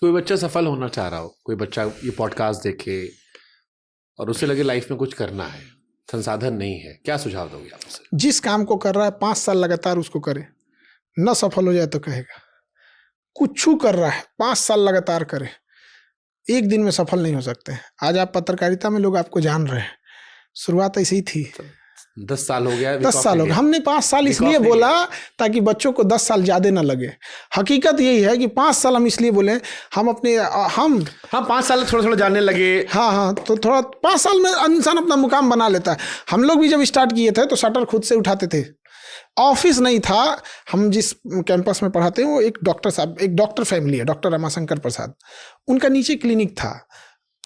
कोई बच्चा सफल होना चाह रहा हो, कोई बच्चा ये पॉडकास्ट देखे और उसे लगे लाइफ में कुछ करना है, संसाधन नहीं है, क्या सुझाव दोगे आप उसे? जिस काम को कर रहा है 5 साल लगातार उसको करे, न सफल हो जाए तो कहेगा। कुछ कर रहा है 5 साल लगातार करे, एक दिन में सफल नहीं हो सकते हैं। आज आप पत्रकारिता में लोग आपको जान रहे हैं, शुरुआत ऐसी ही थी। 10 साल हो गया, 10 साल हो गया। हमने 5 साल इसलिए बोला ताकि बच्चों को 10 साल ज्यादा ना लगे। हकीकत यही है कि 5 साल हम इसलिए बोले, हम 5 साल थोड़ा थोड़ा जानने लगे। हाँ, तो थोड़ा 5 साल में इंसान अपना मुकाम बना लेता है। हम लोग भी जब स्टार्ट किए थे तो शटर खुद से उठाते थे, ऑफिस नहीं था। हम जिस कैंपस में पढ़ाते हैं वो एक डॉक्टर साहब, एक डॉक्टर फैमिली है, डॉक्टर रमाशंकर प्रसाद, उनका नीचे क्लिनिक था।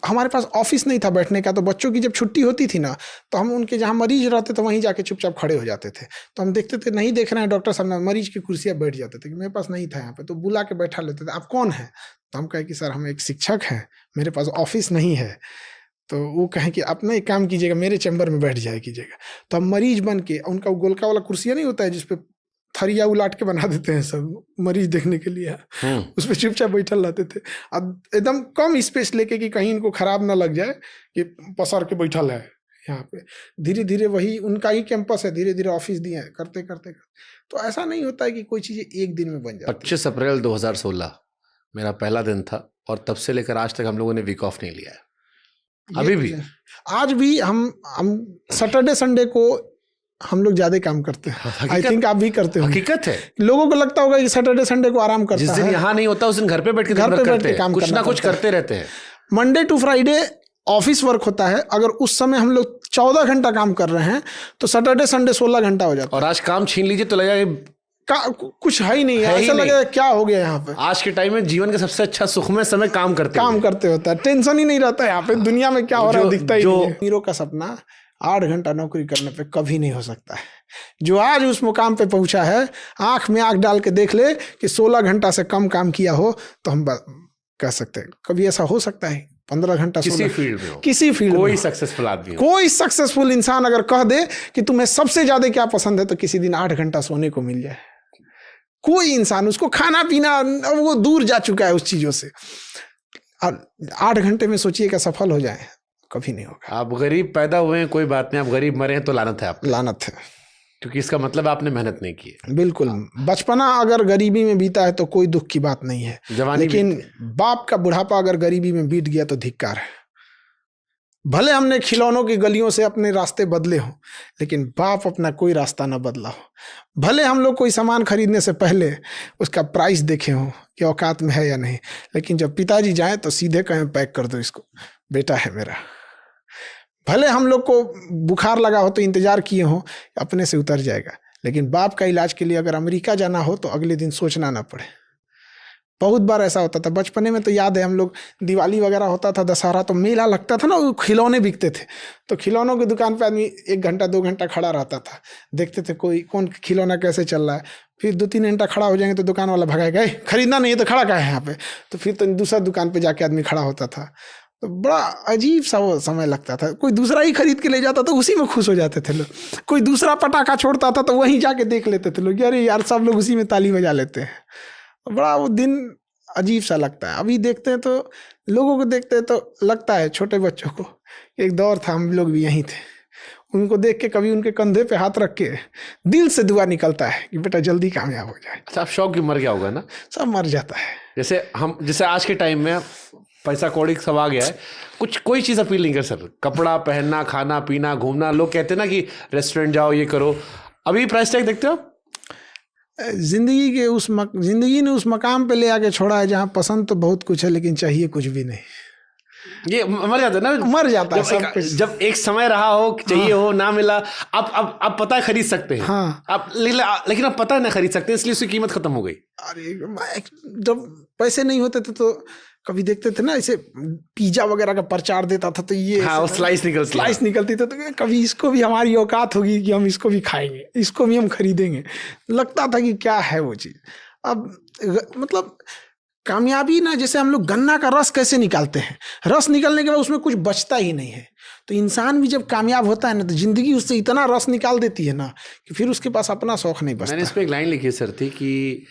हमारे पास ऑफिस नहीं था बैठने का, तो बच्चों की जब छुट्टी होती थी ना, तो हम उनके जहाँ मरीज रहते थे वहीं जाके चुपचाप खड़े हो जाते थे। तो हम देखते थे नहीं देख रहे हैं डॉक्टर साहब, मरीज की कुर्सियाँ बैठ जाते थे कि मेरे पास नहीं था यहाँ पे, तो बुला के बैठा लेते थे। आप कौन है? तो हम कहे कि सर हम एक शिक्षक हैं, मेरे पास ऑफिस नहीं है। तो वो कहें कि आप ना एक काम कीजिएगा, मेरे चैम्बर में बैठ जाए कीजिएगा। तो हम मरीज बन के, उनका गोलका वाला कुर्सियाँ नहीं होता है जिसपे थरिया उलाट के बना देते हैं सब मरीज देखने के लिए, उस पर चुपचाप बैठल रहते थे। अब एकदम कम स्पेस लेके कि कहीं इनको खराब ना लग जाए कि पसार के बैठल है यहाँ पे। धीरे धीरे वही उनका ही कैंपस है, धीरे धीरे ऑफिस दिए करते करते। तो ऐसा नहीं होता है कि कोई चीज़ एक दिन में बन जाती। 25 अप्रैल 2016 मेरा पहला दिन था और तब से लेकर आज तक हम लोगों ने वीक ऑफ नहीं लिया है। अभी भी आज भी हम सैटरडे संडे को हम लोग ज्यादा काम करते हैं। आई थिंक आप भी करते हो। हकीकत है, लोगों को लगता होगा कि सैटरडे संडे को आराम करता है। जिस दिन यहाँ नहीं होता उस दिन घर पे बैठ के काम कुछ ना कुछ करते रहते हैं। Monday to Friday office work होता है। अगर उस समय हम लोग 14 घंटा काम कर रहे हैं तो सैटरडे संडे 16 घंटा हो जाता है। और आज काम छीन लीजिए तो लगेगा कुछ है ही नहीं है, ऐसा लगेगा क्या हो गया यहाँ पे। आज के टाइम में जीवन का सबसे अच्छा सुखमय समय काम करते होता है, टेंशन ही नहीं रहता है यहाँ पे, दुनिया में क्या हो रहा है दिखता ही नहीं है। हीरो का सपना 8 घंटा नौकरी करने पे कभी नहीं हो सकता है। जो आज उस मुकाम पे पहुंचा है, आंख में आंख डाल के देख ले कि 16 घंटा से कम काम किया हो तो हम कह सकते हैं कभी ऐसा हो सकता है। 15 घंटा किसी फील्ड में हो, किसी फील्ड कोई में सक्सेसफुल आदमी हो, कोई सक्सेसफुल इंसान अगर कह दे कि तुम्हें सबसे ज्यादा क्या पसंद है, तो किसी दिन 8 घंटा सोने को मिल जाए। कोई इंसान, उसको खाना पीना वो दूर जा चुका है उस चीजों से। 8 घंटे में सोचिए क्या सफल हो जाए, कभी नहीं होगा। आप गरीब पैदा हुए हैं कोई बात नहीं, आप गरीब मरे हैं तो लानत है, आप लानत है, क्योंकि इसका मतलब आपने मेहनत नहीं की है। बिल्कुल। बचपना अगर गरीबी में बीता है तो कोई दुख की बात नहीं है, लेकिन बाप का बुढ़ापा अगर गरीबी में बीत गया तो धिक्कार है। भले हमने खिलौनों की गलियों से अपने रास्ते बदले हों, लेकिन बाप अपना कोई रास्ता ना बदला हो। भले हम लोग कोई सामान खरीदने से पहले उसका प्राइस देखे हों कि औकात में है या नहीं, लेकिन जब पिताजी जाएं तो सीधे कहें पैक कर दो इसको, बेटा है मेरा। भले हम लोग को बुखार लगा हो तो इंतजार किए हों अपने से उतर जाएगा, लेकिन बाप का इलाज के लिए अगर अमेरिका जाना हो तो अगले दिन सोचना ना पड़े। बहुत बार ऐसा होता था बचपने में। तो याद है हम लोग दिवाली वगैरह होता था, दशहरा, तो मेला लगता था ना, खिलौने बिकते थे। तो खिलौनों की दुकान पे आदमी 1 घंटा 2 घंटा खड़ा रहता था, देखते थे कौन खिलौना कैसे चल रहा है। फिर 2-3 घंटा खड़ा हो जाएंगे तो दुकान वाला भगाएगा, खरीदना नहीं है तो खड़ा क्या है यहाँ पे। तो फिर तो दूसरा दुकान पे जाके आदमी खड़ा होता था। तो बड़ा अजीब सा वो समय लगता था। कोई दूसरा ही खरीद के ले जाता तो उसी में खुश हो जाते थे लोग। कोई दूसरा पटाखा छोड़ता था तो वहीं जाके देख लेते थे लोग, अरे यार सब लोग उसी में ताली बजा लेते हैं। बड़ा वो दिन अजीब सा लगता है। अभी देखते हैं तो लोगों को देखते हैं तो लगता है, छोटे बच्चों को, एक दौर था हम लोग भी यहीं थे, उनको देख के कभी उनके कंधे पे हाथ रख के दिल से दुआ निकलता है कि बेटा जल्दी कामयाब हो जाए। अच्छा, आप शौक भी मर गया होगा ना? सब मर जाता है। जैसे आज के टाइम में पैसा कौड़ी सब आ गया है, कोई चीज़ अपील नहीं कर सकता। कपड़ा पहनना, खाना पीना, घूमना, लोग कहते हैं ना कि रेस्टोरेंट जाओ, ये करो। अभी प्राइस टैग देखते हो? जिंदगी ने उस मकाम पे ले आके छोड़ा है जहाँ पसंद तो बहुत कुछ है लेकिन चाहिए कुछ भी नहीं। ये मर जाता है ना, मर जाता है। जब एक समय रहा हो, चाहिए हो, ना मिला, अब पता है खरीद सकते हैं। हाँ। लेकिन अब पता है ना खरीद सकते हैं, इसलिए उसकी कीमत खत्म हो गई। अरे जब पैसे नहीं होते थे तो कभी देखते थे ना ऐसे पिज्जा वगैरह का प्रचार देता था तो ये हाँ, स्लाइस निकलती थी, तो कभी इसको भी हमारी औकात होगी कि हम इसको भी खाएंगे, इसको भी हम खरीदेंगे। लगता था कि क्या है वो चीज़। अब मतलब कामयाबी ना, जैसे हम लोग गन्ना का रस कैसे निकालते हैं, रस निकलने के बाद उसमें कुछ बचता ही नहीं है। तो इंसान भी जब कामयाब होता है ना तो जिंदगी उससे इतना रस निकाल देती है ना कि फिर उसके पास अपना शौक नहीं बचता। मैंने इस पे एक लाइन लिखी सर थी कि